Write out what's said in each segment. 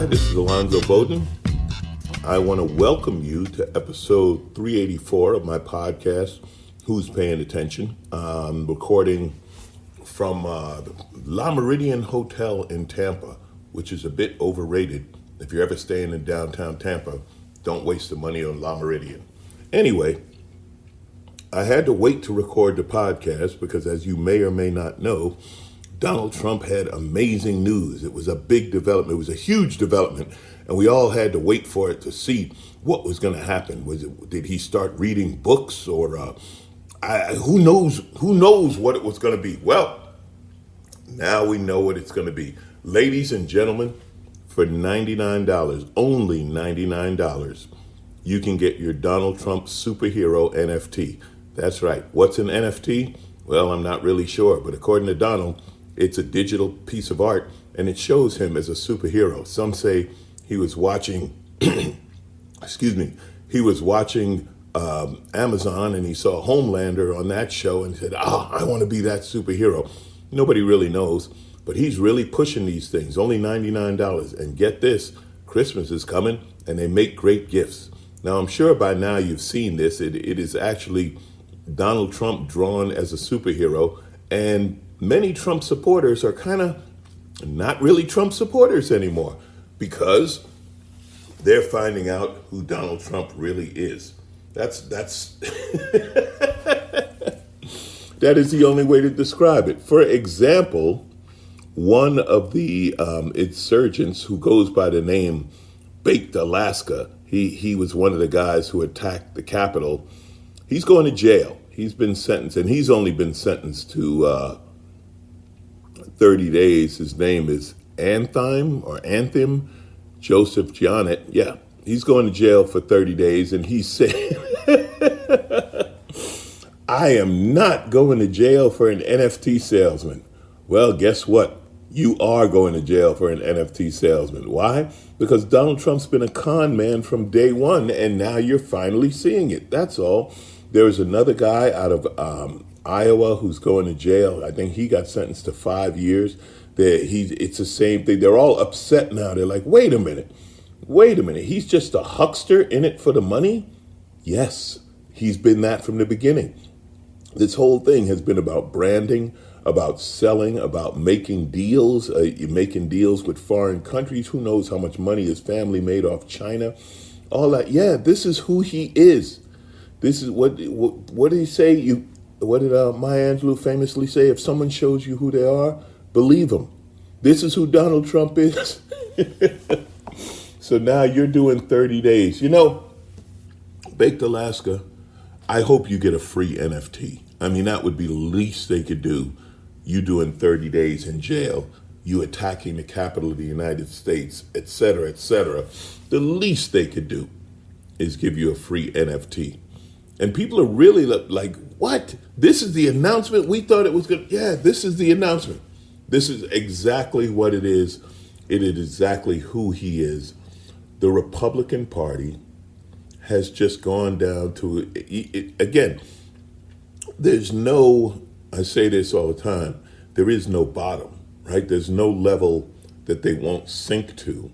Hi, this is Alonzo Bodden. I want to welcome you to episode 384 of my podcast, Who's Paying Attention? I'm recording from the La Meridian Hotel in Tampa, which is a bit overrated. If you're ever staying in downtown Tampa, don't waste the money on La Meridian. Anyway, I had to wait to record the podcast because, as you may or may not know, Donald Trump had amazing news. It was a big development. It was a huge development, and we all had to wait for it to see what was going to happen. Did he start reading books, or who knows what it was going to be? Well, now we know what it's going to be. Ladies and gentlemen, for $99, only $99, you can get your Donald Trump superhero NFT. That's right. What's an NFT? Well, I'm not really sure, but according to Donald, it's a digital piece of art, and it shows him as a superhero. Some say he was watching, he was watching Amazon, and he saw Homelander on that show and said, I want to be that superhero. Nobody really knows, but he's really pushing these things. Only $99. And get this, Christmas is coming, and they make great gifts. Now, I'm sure by now you've seen this. It is actually Donald Trump drawn as a superhero, and many Trump supporters are kind of not really Trump supporters anymore because they're finding out who Donald Trump really is. That's that is the only way to describe it. For example, one of the insurgents who goes by the name Baked Alaska, he was one of the guys who attacked the Capitol. He's going to jail. He's been sentenced, and he's only been sentenced to 30 days. His name is Anthem Joseph Johnnet. Yeah, he's going to jail for 30 days, and he's saying, I am not going to jail for an NFT salesman. Well, guess what? You are going to jail for an NFT salesman. Why? Because Donald Trump's been a con man from day one, and now you're finally seeing it. That's all. There's another guy out of Iowa who's going to jail. I think he got sentenced to 5 years. It's the same thing. They're all upset now. They're like, wait a minute. He's just a huckster in it for the money? Yes, he's been that from the beginning. This whole thing has been about branding, about selling, about making deals, with foreign countries. Who knows how much money his family made off China? All that. Yeah, this is who he is. This is what did he say? What did Maya Angelou famously say? If someone shows you who they are, believe them. This is who Donald Trump is. So now you're doing 30 days. You know, Baked Alaska, I hope you get a free NFT. I mean, that would be the least they could do. You doing 30 days in jail, you attacking the Capitol of the United States, et cetera, et cetera. The least they could do is give you a free NFT. And people are really like, what? This is the announcement? We thought it was good. Yeah, this is the announcement. This is exactly what it is. It is exactly who he is. The Republican Party has just gone down to, again, there's no, I say this all the time, there is no bottom, right? There's no level that they won't sink to.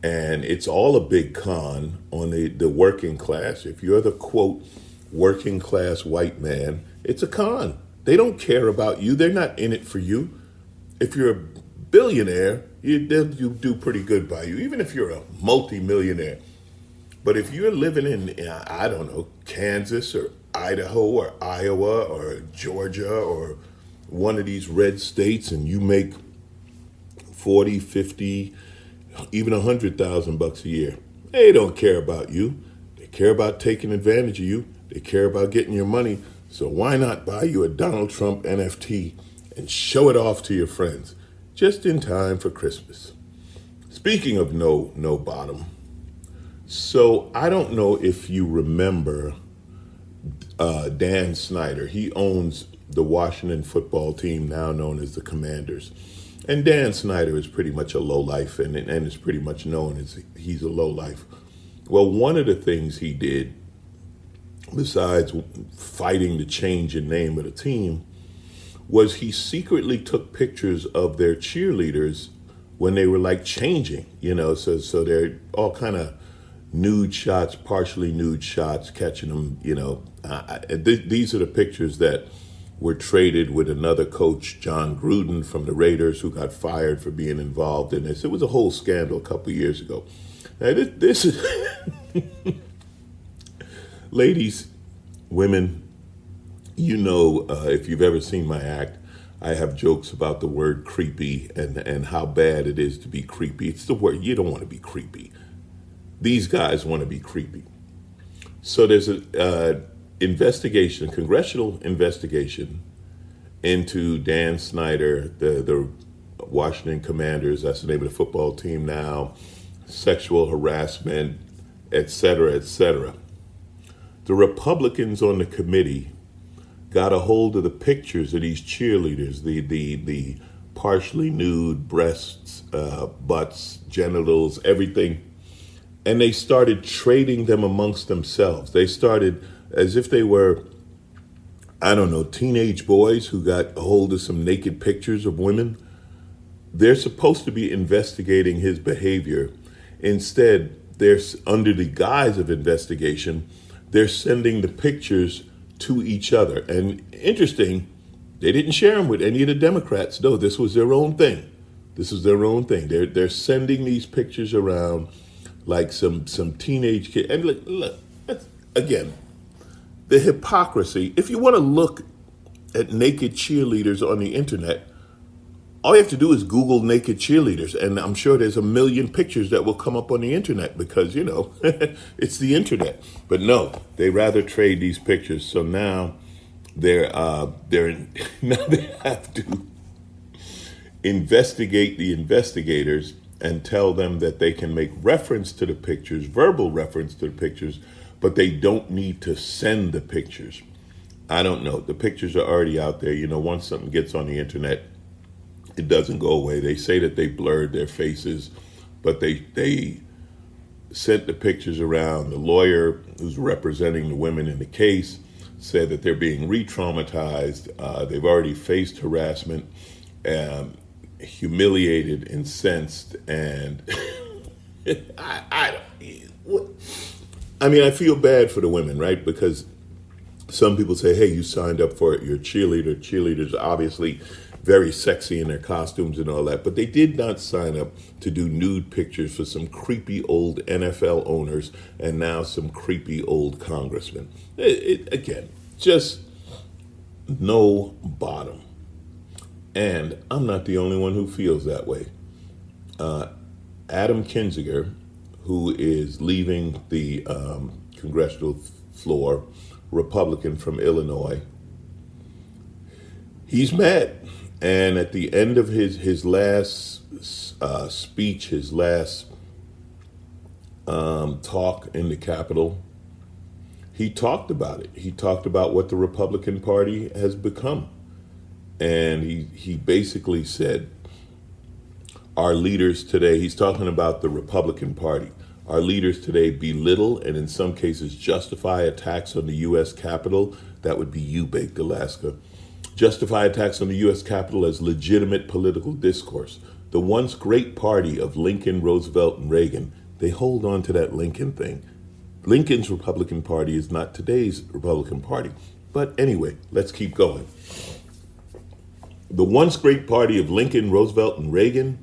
And it's all a big con on the working class. If you're the, quote, working class white man, it's a con. They don't care about you. They're not in it for you. If you're a billionaire, you do pretty good by you, even if you're a multi-millionaire. But if you're living in, I don't know, Kansas or Idaho or Iowa or Georgia or one of these red states, and you make 40, 50, even $100,000 a year, they don't care about you. They care about taking advantage of you. They care about getting your money. So why not buy you a Donald Trump NFT and show it off to your friends just in time for Christmas? Speaking of no bottom, so I don't know if you remember Dan Snyder. He owns the Washington football team, now known as the Commanders. And Dan Snyder is pretty much a lowlife, and is pretty much known as he's a lowlife. Well, one of the things he did, besides fighting the change in name of the team, was he secretly took pictures of their cheerleaders when they were like changing, so they're all kind of nude shots, partially nude shots, catching them, these are the pictures that were traded with another coach, John Gruden from the Raiders, who got fired for being involved in this. It was a whole scandal a couple of years ago. Now, this is, ladies, women, if you've ever seen my act, I have jokes about the word creepy and how bad it is to be creepy. It's the word, you don't want to be creepy. These guys want to be creepy. So there's a congressional investigation into Dan Snyder, the Washington Commanders, that's the name of the football team now, sexual harassment, et cetera, et cetera. The Republicans on the committee got a hold of the pictures of these cheerleaders, the partially nude breasts, butts, genitals, everything, and they started trading them amongst themselves. They started as if they were, teenage boys who got a hold of some naked pictures of women. They're supposed to be investigating his behavior. Instead, they're under the guise of investigation, they're sending the pictures to each other. And interesting, they didn't share them with any of the Democrats. No, this was their own thing. They're sending these pictures around like some teenage kid. And look, again, the hypocrisy. If you want to look at naked cheerleaders on the internet, all you have to do is Google naked cheerleaders, and I'm sure there's a million pictures that will come up on the internet because, it's the internet. But no, they rather trade these pictures. So now now they have to investigate the investigators and tell them that they can make reference to the pictures, verbal reference to the pictures, but they don't need to send the pictures. I don't know. The pictures are already out there. Once something gets on the internet, it doesn't go away. They say that they blurred their faces, but they sent the pictures around. The lawyer who's representing the women in the case said that they're being re-traumatized. They've already faced harassment, humiliated, incensed, and I feel bad for the women, right? Because some people say, hey, you signed up for it, you're a cheerleader. Cheerleaders are obviously very sexy in their costumes and all that, but they did not sign up to do nude pictures for some creepy old NFL owners and now some creepy old congressmen. Again, just no bottom. And I'm not the only one who feels that way. Adam Kinzinger, who is leaving the congressional floor, Republican from Illinois, he's mad. And at the end of his last speech, his last talk in the Capitol, he talked about it. He talked about what the Republican Party has become. And he basically said, our leaders today, he's talking about the Republican Party, our leaders today belittle and in some cases justify attacks on the U.S. Capitol. That would be U-Baked, Alaska. Justify attacks on the U.S. Capitol as legitimate political discourse. The once great party of Lincoln, Roosevelt, and Reagan, they hold on to that Lincoln thing. Lincoln's Republican Party is not today's Republican Party. But anyway, let's keep going. The once great party of Lincoln, Roosevelt, and Reagan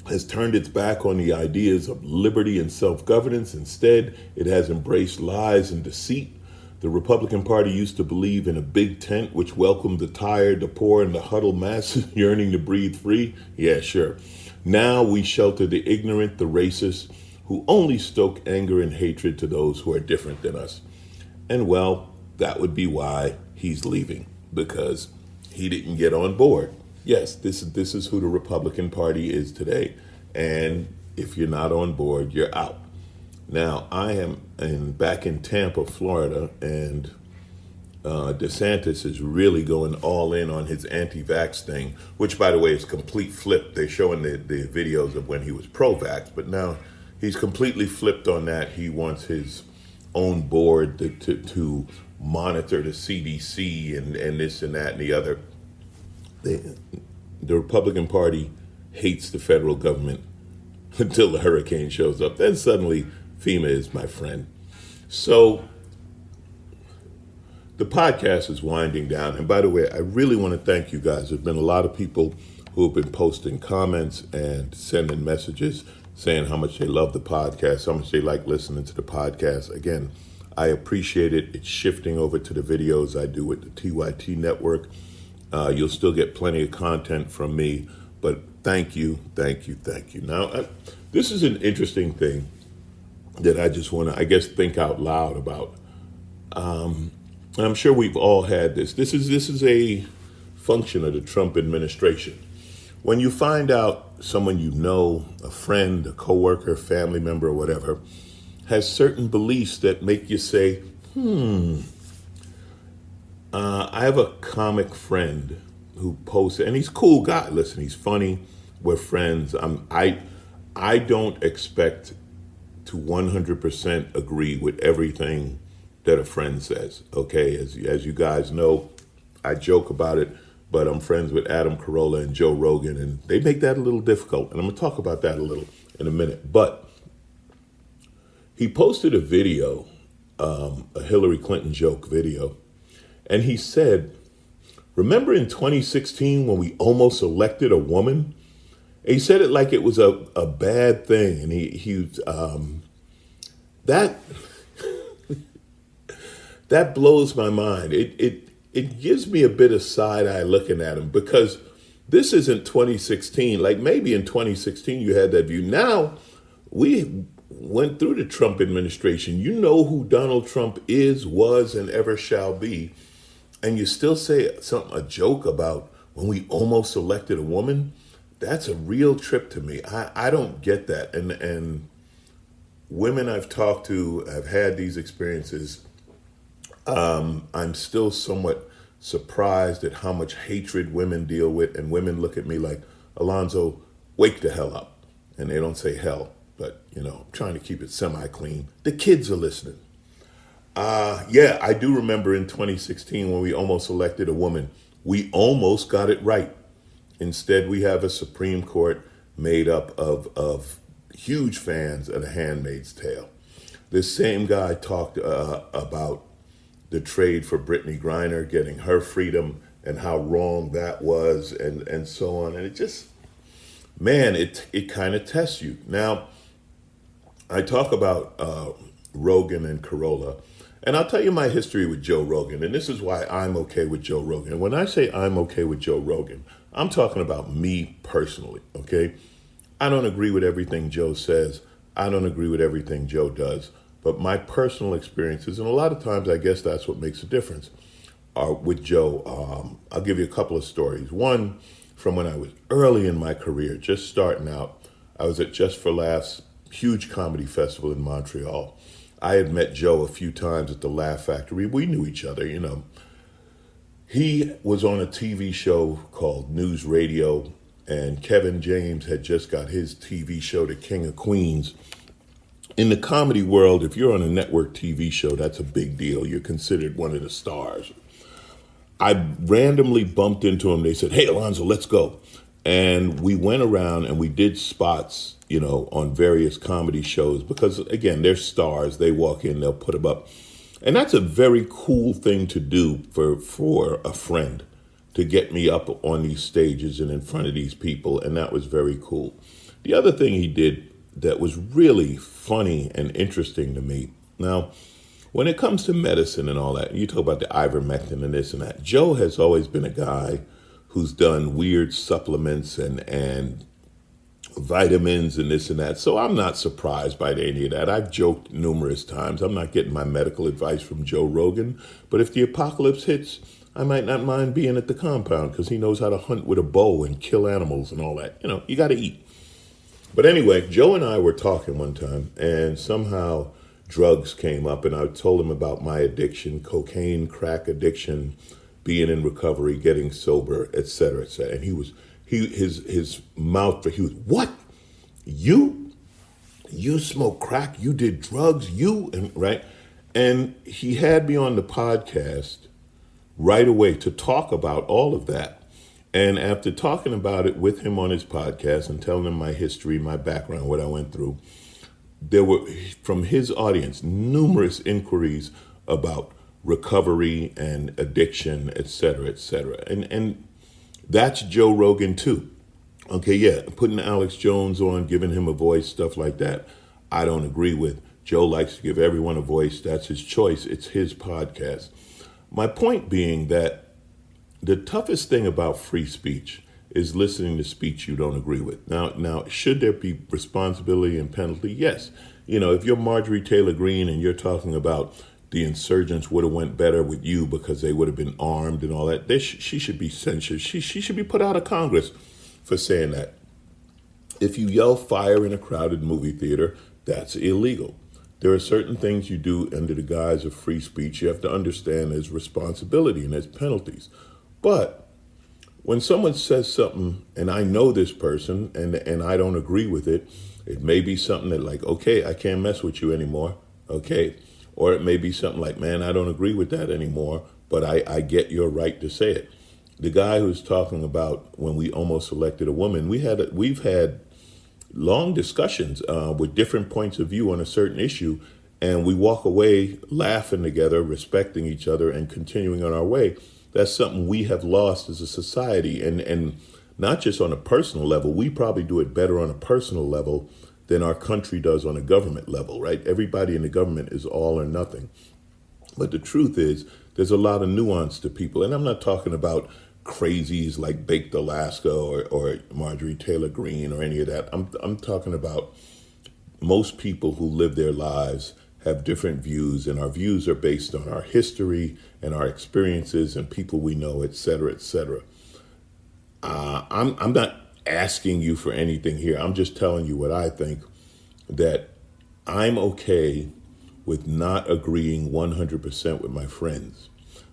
has turned its back on the ideas of liberty and self-governance. Instead, it has embraced lies and deceit. The Republican Party used to believe in a big tent which welcomed the tired, the poor, and the huddled masses yearning to breathe free. Yeah, sure. Now we shelter the ignorant, the racist, who only stoke anger and hatred to those who are different than us. And well, that would be why he's leaving, because he didn't get on board. Yes, this is who the Republican Party is today. And if you're not on board, you're out. Now, I am back in Tampa, Florida, and DeSantis is really going all in on his anti-vax thing, which, by the way, is complete flip. They're showing the videos of when he was pro-vax, but now he's completely flipped on that. He wants his own board to monitor the CDC and this and that and the other. The Republican Party hates the federal government until the hurricane shows up. Then suddenly FEMA is my friend. So the podcast is winding down. And by the way, I really want to thank you guys. There have been a lot of people who have been posting comments and sending messages saying how much they love the podcast, how much they like listening to the podcast. Again, I appreciate it. It's shifting over to the videos I do with the TYT network. You'll still get plenty of content from me, but thank you. Now, this is an interesting thing that I just want to, think out loud about. And I'm sure we've all had this. This is a function of the Trump administration. When you find out someone you know, a friend, a coworker, family member, or whatever, has certain beliefs that make you say, I have a comic friend who posts, and he's a cool guy. Listen, he's funny. We're friends. I don't expect to 100% agree with everything that a friend says. Okay, as you guys know, I joke about it, but I'm friends with Adam Carolla and Joe Rogan, and they make that a little difficult. And I'm going to talk about that a little in a minute. But he posted a video, a Hillary Clinton joke video, and he said, remember in 2016 when we almost elected a woman? And he said it like it was a bad thing. And that blows my mind. It gives me a bit of side eye looking at him, because this isn't 2016. Like maybe in 2016 you had that view. Now we went through the Trump administration. You know who Donald Trump is, was, and ever shall be. And you still say a joke about when we almost elected a woman. That's a real trip to me. I don't get that. And women I've talked to have had these experiences. I'm still somewhat surprised at how much hatred women deal with, and women look at me like, Alonzo, wake the hell up. And they don't say hell, but I'm trying to keep it semi-clean. The kids are listening. Yeah, I do remember in 2016 when we almost elected a woman. We almost got it right. Instead, we have a Supreme Court made up of huge fans of The Handmaid's Tale. This same guy talked about the trade for Brittany Griner, getting her freedom, and how wrong that was, and so on. And it just, man, it kind of tests you. Now, I talk about Rogan and Carolla, and I'll tell you my history with Joe Rogan, and this is why I'm okay with Joe Rogan. When I say I'm okay with Joe Rogan, I'm talking about me personally, okay? I don't agree with everything Joe says. I don't agree with everything Joe does. But my personal experiences, and a lot of times I guess that's what makes a difference, are with Joe. I'll give you a couple of stories. One, from when I was early in my career, just starting out, I was at Just for Laughs, huge comedy festival in Montreal. I had met Joe a few times at the Laugh Factory. We knew each other, He was on a TV show called News Radio, and Kevin James had just got his TV show, The King of Queens. In the comedy world, if you're on a network TV show, that's a big deal. You're considered one of the stars. I randomly bumped into him. They said, hey, Alonzo, let's go. And we went around and we did spots, on various comedy shows because, again, they're stars. They walk in, they'll put them up. And that's a very cool thing to do for a friend, to get me up on these stages and in front of these people. And that was very cool. The other thing he did that was really funny and interesting to me. Now, when it comes to medicine and all that, you talk about the ivermectin and this and that, Joe has always been a guy who's done weird supplements and vitamins and this and that. So I'm not surprised by any of that. I've joked numerous times. I'm not getting my medical advice from Joe Rogan. But if the apocalypse hits, I might not mind being at the compound because he knows how to hunt with a bow and kill animals and all that. You got to eat. But anyway, Joe and I were talking one time, and somehow drugs came up, and I told him about my addiction, cocaine, crack addiction, being in recovery, getting sober, et cetera, et cetera. And his mouth, he was, what? You smoke crack? You did drugs? Right? And he had me on the podcast right away to talk about all of that. And after talking about it with him on his podcast and telling him my history, my background, what I went through, there were, from his audience, numerous inquiries about recovery and addiction, et cetera, et cetera. And that's Joe Rogan too. Okay, yeah, putting Alex Jones on, giving him a voice, stuff like that, I don't agree with. Joe likes to give everyone a voice. That's his choice. It's his podcast. My point being that the toughest thing about free speech is listening to speech you don't agree with. Now, should there be responsibility and penalty? Yes. You know, if you're Marjorie Taylor Greene and you're talking about the insurgents would have went better with you because they would have been armed and all that, she should be censured. She should be put out of Congress for saying that. If you yell fire in a crowded movie theater, that's illegal. There are certain things you do under the guise of free speech. You have to understand there's responsibility and there's penalties. But when someone says something and I know this person and I don't agree with it, it may be something that like, okay, I can't mess with you anymore. Okay. Or it may be something like, man, I don't agree with that anymore, but I get your right to say it. The guy who's talking about when we almost elected a woman, we've had long discussions with different points of view on a certain issue, and we walk away laughing together, respecting each other, and continuing on our way. That's something we have lost as a society, and not just on a personal level. We probably do it better on a personal level than our country does on a government level, right? Everybody in the government is all or nothing. But the truth is, there's a lot of nuance to people, and I'm not talking about crazies like Baked Alaska or Marjorie Taylor Greene or any of that. I'm talking about most people who live their lives have different views, and our views are based on our history and our experiences and people we know, et cetera, et cetera. I'm not asking you for anything here. I'm just telling you what I think, that I'm okay with not agreeing 100% with my friends.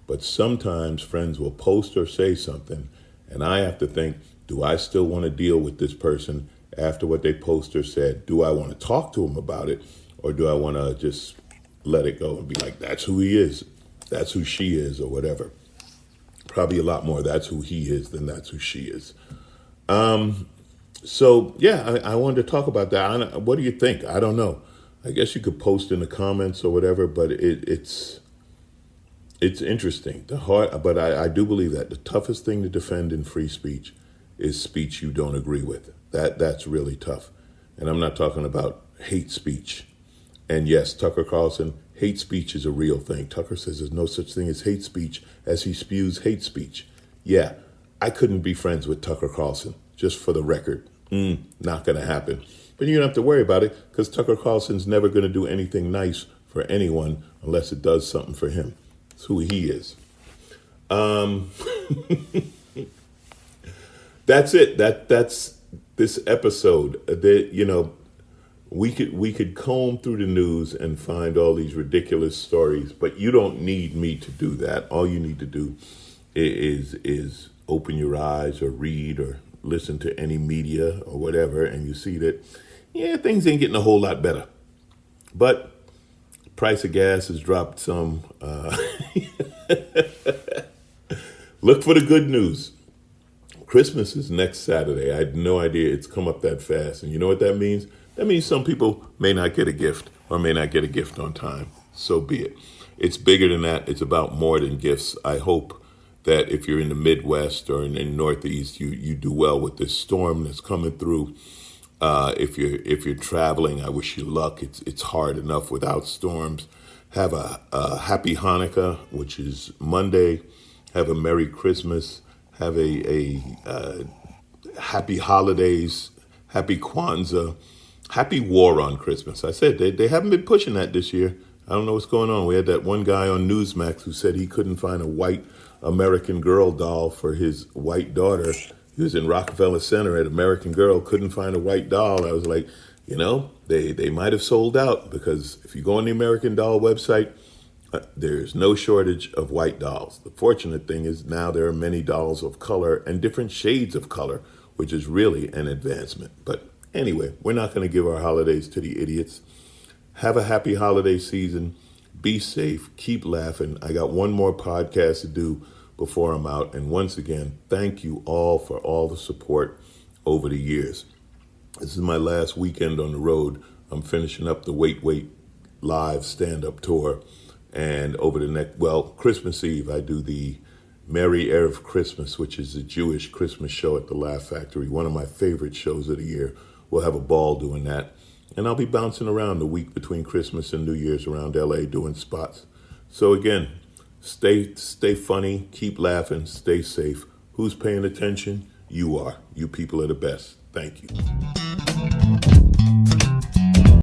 But sometimes friends will post or say something, and I have to think, do I still want to deal with this person after what they post or said? Do I want to talk to them about it? Or do I want to just let it go and be like, that's who he is, that's who she is, or whatever? Probably a lot more that's who he is than that's who she is. So, yeah, I wanted to talk about that. What do you think? I don't know. I guess you could post in the comments or whatever, but it's interesting. But I do believe that the toughest thing to defend in free speech is speech you don't agree with. That's really tough. And I'm not talking about hate speech. And yes, Tucker Carlson, hate speech is a real thing. Tucker says there's no such thing as hate speech as he spews hate speech. Yeah, I couldn't be friends with Tucker Carlson, just for the record. Not going to happen. But you don't have to worry about it because Tucker Carlson's never going to do anything nice for anyone unless it does something for him. It's who he is. That's it. That's this episode. We could comb through the news and find all these ridiculous stories, but you don't need me to do that. All you need to do is open your eyes or read or listen to any media or whatever, and you see that, yeah, things ain't getting a whole lot better. But price of gas has dropped some. Look for the good news. Christmas is next Saturday. I had no idea it's come up that fast. And you know what that means? That means some people may not get a gift or may not get a gift on time. So be it. It's bigger than that. It's about more than gifts. I hope that if you're in the Midwest or in the Northeast, you do well with this storm that's coming through. If you're traveling, I wish you luck. It's hard enough without storms. Have a happy Hanukkah, which is Monday. Have a Merry Christmas. Have a happy holidays. Happy Kwanzaa. Happy War on Christmas. I said they haven't been pushing that this year. I don't know what's going on. We had that one guy on Newsmax who said he couldn't find a white American Girl doll for his white daughter. He was in Rockefeller Center at American Girl, couldn't find a white doll. I was like, they might have sold out, because if you go on the American Doll website, there's no shortage of white dolls. The fortunate thing is now there are many dolls of color and different shades of color, which is really an advancement. But anyway, we're not going to give our holidays to the idiots. Have a happy holiday season. Be safe. Keep laughing. I got one more podcast to do before I'm out. And once again, thank you all for all the support over the years. This is my last weekend on the road. I'm finishing up the Wait live stand-up tour. And over the next, Christmas Eve, I do the Merry Erev Christmas, which is a Jewish Christmas show at the Laugh Factory, one of my favorite shows of the year. We'll have a ball doing that. And I'll be bouncing around the week between Christmas and New Year's around LA doing spots. So again, stay funny, keep laughing, stay safe. Who's paying attention? You are. You people are the best. Thank you.